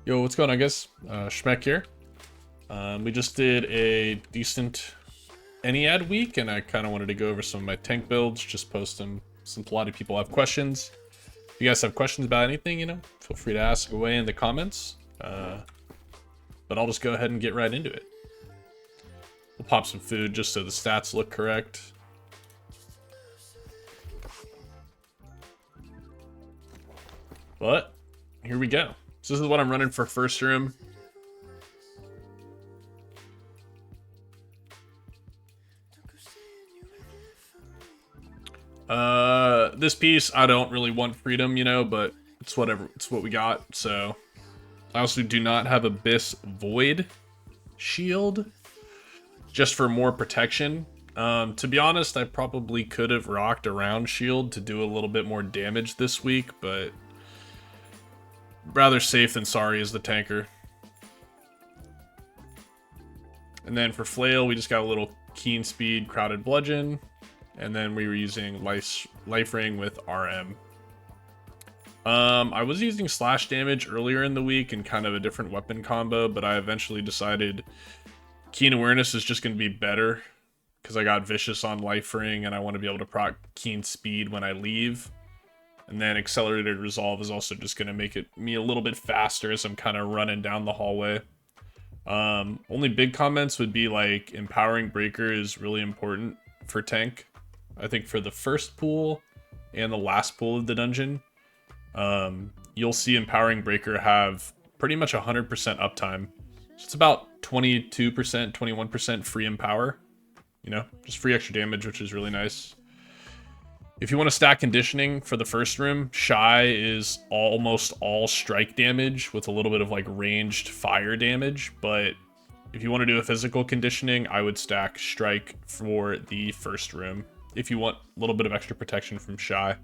Yo, what's going on, guys? Schmeck here. We just did a decent Ennead week, and I kind of wanted to go over some of my tank builds, just post them since a lot of people have questions. If you guys have questions about anything, feel free to ask away in the comments. But I'll just go ahead and get right into it. We'll pop some food just so the stats look correct. But here we go. So this is what I'm running for first room. This piece, I don't really want freedom, but it's whatever. It's what we got. So I also do not have Abyss Void shield, just for more protection. To be honest, I probably could have rocked around shield to do a little bit more damage this week, but rather safe than sorry is the tanker. And then for flail, we just got a little keen speed, crowded bludgeon, and then we were using life ring with RM. I was using slash damage earlier in the week and kind of a different weapon combo, but I eventually decided keen awareness is just going to be better because I got vicious on life ring and I want to be able to proc keen speed when I leave. And then accelerated resolve is also just going to make me a little bit faster as I'm kind of running down the hallway. Only big comments would be like empowering breaker is really important for tank. I think for the first pool and the last pool of the dungeon, you'll see empowering breaker have pretty much 100% uptime. So it's about 22%, 21% free empower. Just free extra damage, which is really nice. If you want to stack conditioning for the first room, Shy is almost all strike damage with a little bit of like ranged fire damage. But if you want to do a physical conditioning, I would stack strike for the first room if you want a little bit of extra protection from Shy.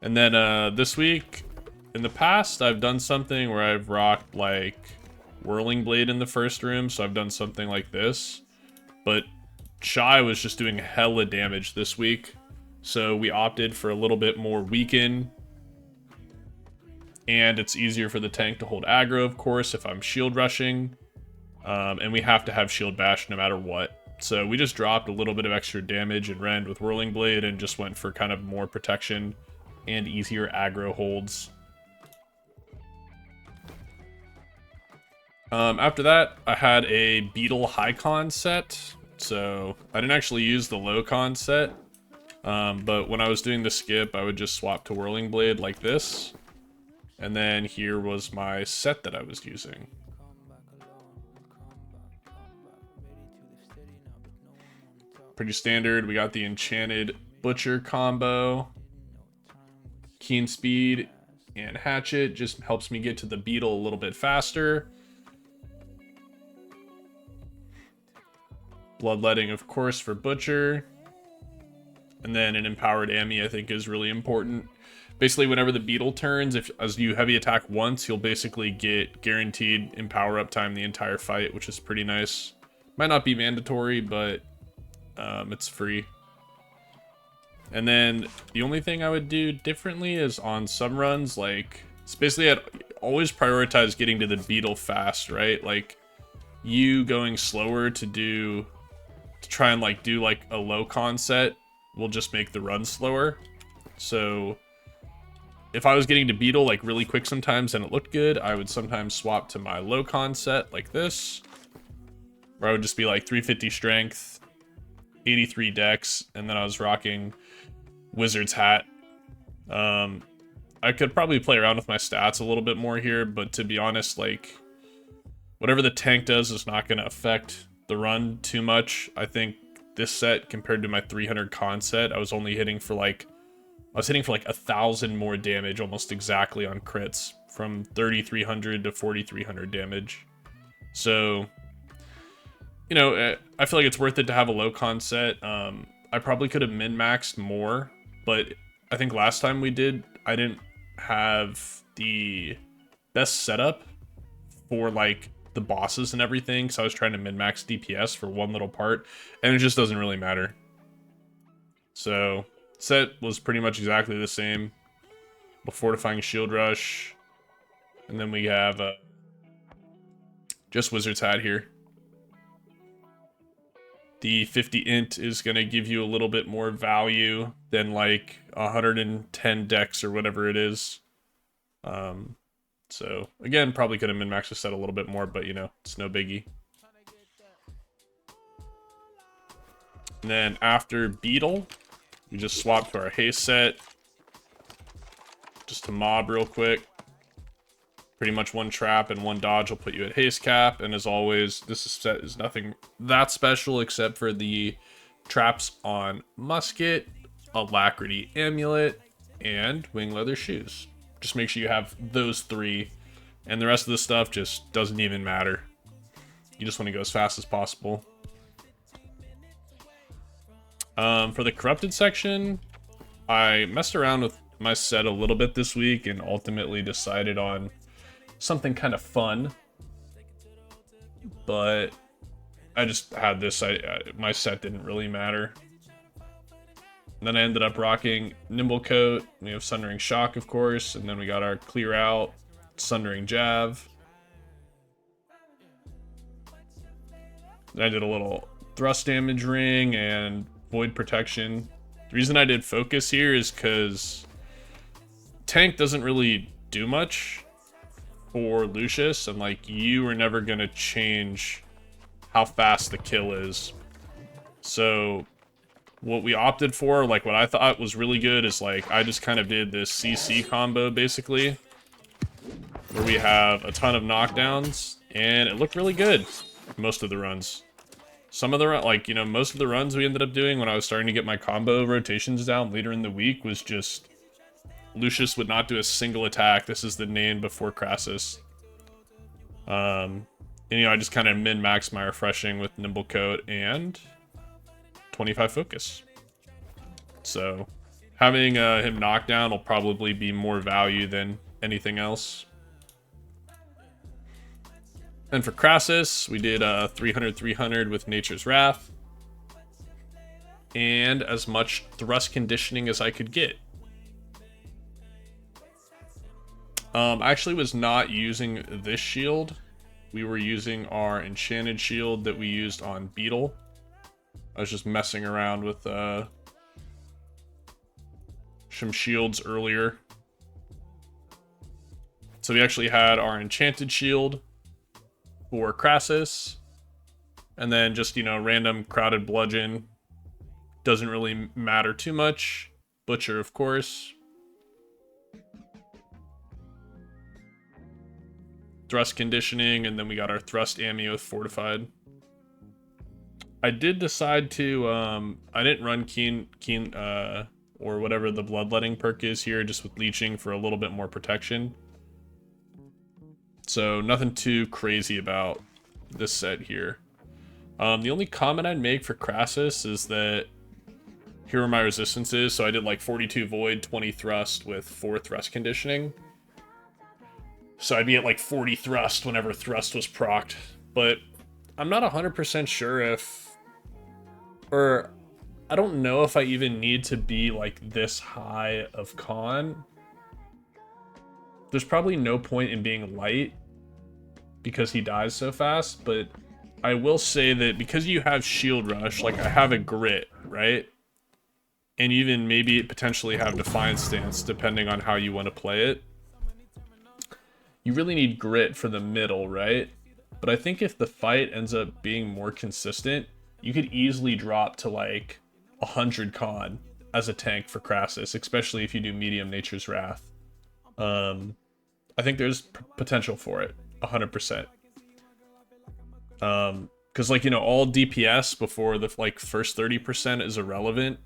And then this week, in the past, I've done something where I've rocked like Whirling Blade in the first room. So I've done something like this. But Shy was just doing hella damage this week, so we opted for a little bit more weaken, and it's easier for the tank to hold aggro, of course, if I'm shield rushing, and we have to have shield bash no matter what. So we just dropped a little bit of extra damage and rend with Whirling Blade and just went for kind of more protection and easier aggro holds. After that, I had a Beetle high con set. So I didn't actually use the low con set, but when I was doing the skip, I would just swap to Whirling Blade like this. And then here was my set that I was using. Pretty standard. We got the Enchanted Butcher combo. Keen Speed and Hatchet just helps me get to the Beetle a little bit faster. Bloodletting, of course, for Butcher. And then an Empowered Ami, I think, is really important. Basically, whenever the Beetle turns, as you heavy attack once, you'll basically get guaranteed Empower uptime the entire fight, which is pretty nice. Might not be mandatory, but it's free. And then the only thing I would do differently is on some runs, like, it's basically I'd always prioritize getting to the Beetle fast, right? Like, you going slower to try and like do like a low con set will just make the run slower. So if I was getting to Beetle like really quick sometimes and it looked good, I would sometimes swap to my low con set like this, where I would just be like 350 strength, 83 dex, and then I was rocking Wizard's Hat. I could probably play around with my stats a little bit more here, but to be honest, like, whatever the tank does is not going to affect the run too much. I think this set compared to my 300 con set, I was hitting for like 1,000 more damage almost exactly on crits, from 3,300 to 4,300 damage. So, I feel like it's worth it to have a low con set. I probably could have min-maxed more, but I think last time we did, I didn't have the best setup for like the bosses and everything, so I was trying to min-max DPS for one little part, and it just doesn't really matter. So set was pretty much exactly the same. Fortifying Shield Rush. And then we have just Wizard's Hat here. The 50 int is going to give you a little bit more value than like 110 dex or whatever it is. So again, probably could have min-maxed the set a little bit more, but you know, it's no biggie. And then after Beetle, we just swap to our haste set. Just to mob real quick. Pretty much one trap and one dodge will put you at haste cap. And as always, this set is nothing that special except for the traps on musket, alacrity amulet, and wing leather shoes. Just make sure you have those three. And the rest of the stuff just doesn't even matter. You just want to go as fast as possible. For the corrupted section, I messed around with my set a little bit this week and ultimately decided on something kind of fun. But I just had this, my set didn't really matter. And then I ended up rocking Nimble Coat. We have Sundering Shock, of course, and then we got our Clear Out, Sundering Jab. Then I did a little thrust damage ring and void protection. The reason I did focus here is because tank doesn't really do much for Lucius, and like you are never gonna change how fast the kill is. So what we opted for, like what I thought was really good, is like I just kind of did this CC combo basically, where we have a ton of knockdowns, and it looked really good most of the runs. Some of the, like, you know, most of the runs we ended up doing when I was starting to get my combo rotations down later in the week was just Lucius would not do a single attack. This is the name before Crassus. And, you know, I just kind of min-maxed my refreshing with Nimble Coat and 25 focus. So having him knocked down will probably be more value than anything else. And for Crassus, we did 300-300 with Nature's Wrath. And as much thrust conditioning as I could get. I actually was not using this shield. We were using our enchanted shield that we used on Beetle. I was just messing around with some shields earlier. So we actually had our enchanted shield for Crassus, and then just, you know, random crowded bludgeon. Doesn't really matter too much. Butcher, of course. Thrust conditioning, and then we got our thrust ammo with fortified. I did decide to, I didn't run keen, or whatever the bloodletting perk is here, just with leeching for a little bit more protection. So nothing too crazy about this set here. The only comment I'd make for Crassus is that here are my resistances. So I did like 42 void, 20 thrust with 4 thrust conditioning. So I'd be at like 40 thrust whenever thrust was procced. But I'm not 100% sure if, or I don't know if I even need to be like this high of con. There's probably no point in being light because he dies so fast, but I will say that because you have Shield Rush, like I have a Grit, right? And even maybe potentially have Defiance Stance, depending on how you want to play it. You really need Grit for the middle, right? But I think if the fight ends up being more consistent, you could easily drop to like 100 con as a tank for Crassus, especially if you do medium Nature's Wrath. I think there's potential for it, 100%. Because like, you know, all DPS before the like first 30% is irrelevant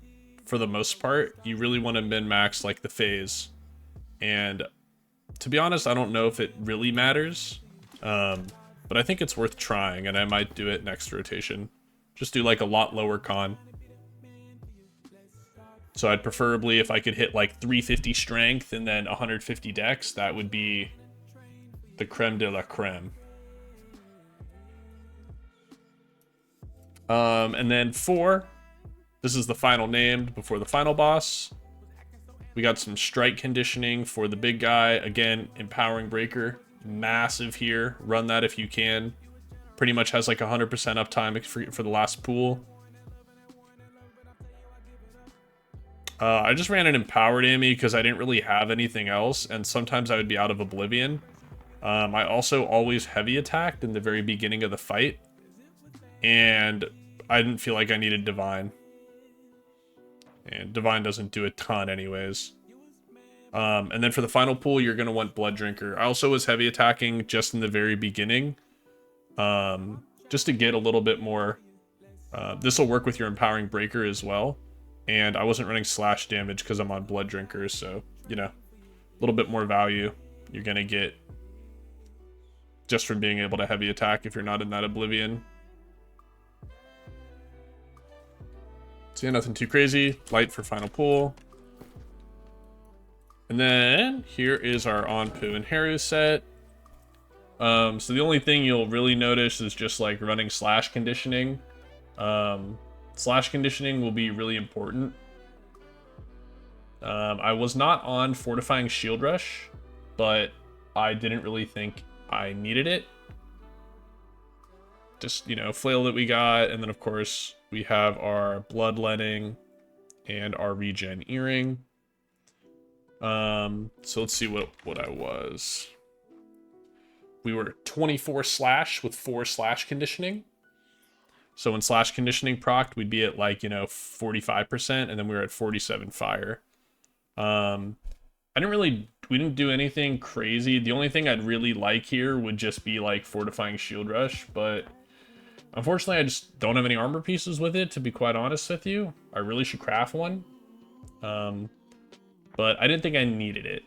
for the most part. You really want to min-max like the phase. And to be honest, I don't know if it really matters. But I think it's worth trying, and I might do it next rotation. Just do like a lot lower con. So I'd preferably, if I could hit like 350 strength and then 150 dex, that would be the creme de la creme. And then 4, this is the final named before the final boss. We got some strike conditioning for the big guy. Again, empowering breaker, massive here. Run that if you can. Pretty much has like 100% uptime for the last pool. I just ran an empowered Amy because I didn't really have anything else, and sometimes I would be out of Oblivion. I also always heavy attacked in the very beginning of the fight, and I didn't feel like I needed Divine. And Divine doesn't do a ton anyways. And then for the final pool, you're going to want Blood Drinker. I also was heavy attacking just in the very beginning, just to get a little bit more. This will work with your Empowering Breaker as well. And I wasn't running slash damage because I'm on Blood Drinkers, so, you know, a little bit more value you're going to get just from being able to heavy attack if you're not in that Oblivion. So yeah, nothing too crazy. Light for final pool. And then here is our Anpu and Heru set. So the only thing you'll really notice is just like running slash conditioning. Slash conditioning will be really important. I was not on Fortifying Shield Rush, but I didn't really think I needed it. Just, you know, flail that we got, and then of course we have our Bloodletting and our Regen Earring. So let's see what I was. We were 24 slash with 4 slash conditioning. So when slash conditioning procced, we'd be at like, you know, 45%, and then we were at 47 fire. We didn't do anything crazy. The only thing I'd really like here would just be like Fortifying Shield Rush, but unfortunately I just don't have any armor pieces with it, to be quite honest with you. I really should craft one. But I didn't think I needed it.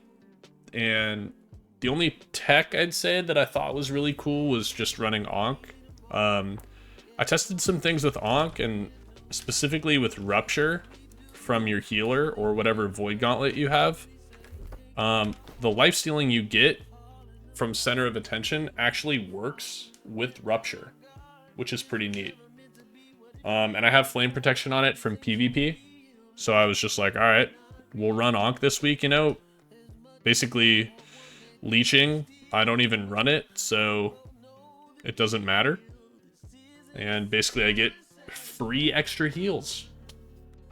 And the only tech I'd say that I thought was really cool was just running Ankh. I tested some things with Ankh, and specifically with Rupture from your healer or whatever Void Gauntlet you have. The lifestealing you get from Center of Attention actually works with Rupture, which is pretty neat. And I have Flame Protection on it from PvP, so I was just like, alright, we'll run Ankh this week, you know? Basically, leeching, I don't even run it, so it doesn't matter. And basically I get free extra heals.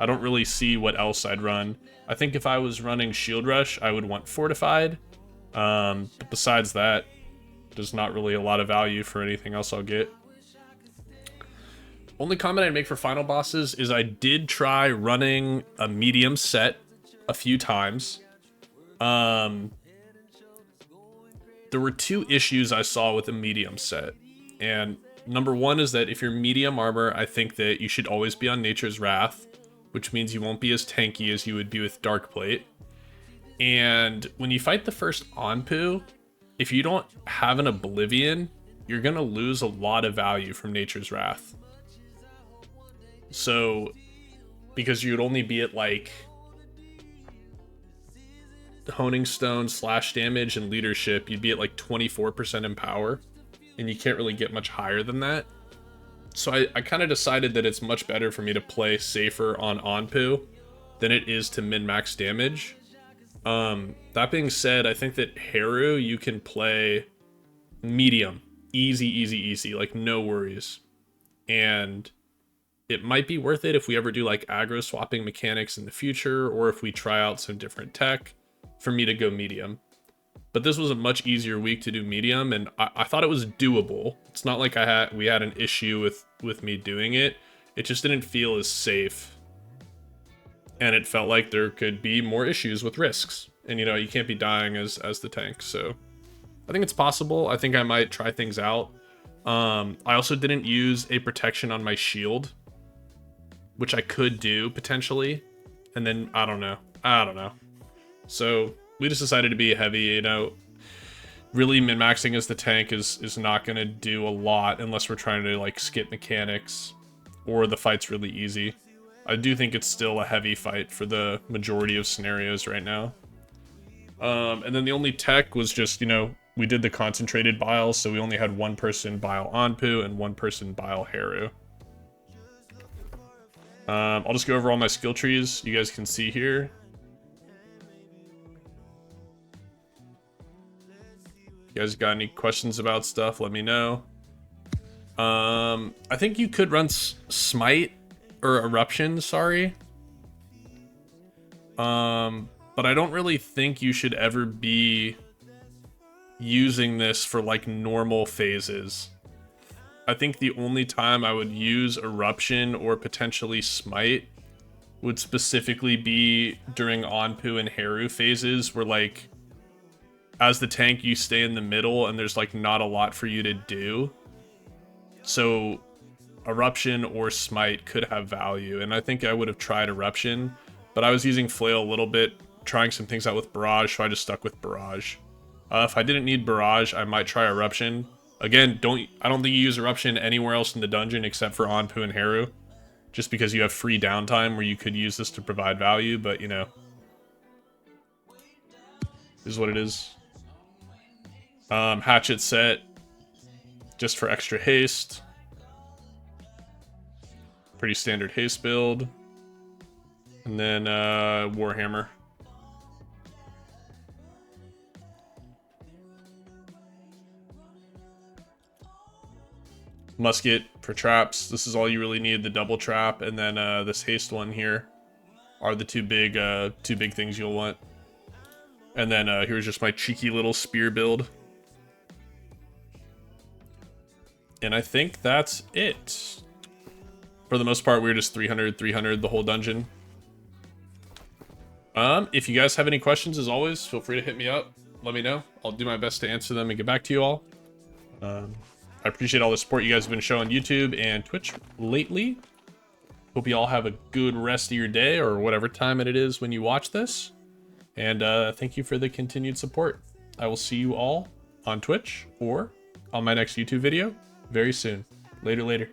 I don't really see what else I'd run. I think if I was running Shield Rush, I would want Fortified. But besides that, there's not really a lot of value for anything else I'll get. Only comment I'd make for final bosses is I did try running a medium set a few times. There were 2 issues I saw with a medium set. And number 1 is that if you're medium armor, I think that you should always be on Nature's Wrath, which means you won't be as tanky as you would be with Dark Plate. And when you fight the first Anpu, if you don't have an Oblivion, you're gonna lose a lot of value from Nature's Wrath. So, because you'd only be at like Honing Stone, slash damage, and leadership, you'd be at like 24% in power, and you can't really get much higher than that. So I kind of decided that it's much better for me to play safer on Anpu than it is to min-max damage. That being said, I think that Heru you can play medium. Easy, like no worries. And it might be worth it if we ever do like aggro swapping mechanics in the future, or if we try out some different tech, for me to go medium. But this was a much easier week to do medium, and I thought it was doable. It's not like we had an issue with me doing it. It just didn't feel as safe. And it felt like there could be more issues with risks. And you know, you can't be dying as the tank, so I think it's possible. I think I might try things out. I also didn't use a protection on my shield, which I could do potentially. And then I don't know. So we just decided to be heavy, you know. Really min-maxing as the tank is not going to do a lot unless we're trying to like skip mechanics or the fight's really easy. I do think it's still a heavy fight for the majority of scenarios right now. And then the only tech was just, you know, we did the concentrated bile, so we only had 1 person bile Anpu and 1 person bile Heru. I'll just go over all my skill trees you guys can see here. you guys got any questions about stuff, let me know. I think you could run Smite or Eruption, sorry. But I don't really think you should ever be using this for like normal phases. I think the only time I would use Eruption or potentially Smite would specifically be during Anpu and Heru phases where like as the tank you stay in the middle and there's like not a lot for you to do. So Eruption or Smite could have value, and I think I would have tried Eruption, but I was using Flail a little bit, trying some things out with Barrage, so I just stuck with Barrage. If I didn't need Barrage, I might try Eruption. Again, I don't think you use Eruption anywhere else in the dungeon except for Anpu and Heru, just because you have free downtime where you could use this to provide value, but you know, is what it is. Hatchet set, just for extra haste. Pretty standard haste build. And then Warhammer. Musket for traps. This is all you really need, the double trap, and then this haste one here are the two big things you'll want. And then here's just my cheeky little spear build. And I think that's it. For the most part, we're just 300, 300 the whole dungeon. If you guys have any questions, as always, feel free to hit me up. Let me know. I'll do my best to answer them and get back to you all. I appreciate all the support you guys have been showing YouTube and Twitch lately. Hope you all have a good rest of your day or whatever time it is when you watch this. And thank you for the continued support. I will see you all on Twitch or on my next YouTube video very soon. Later.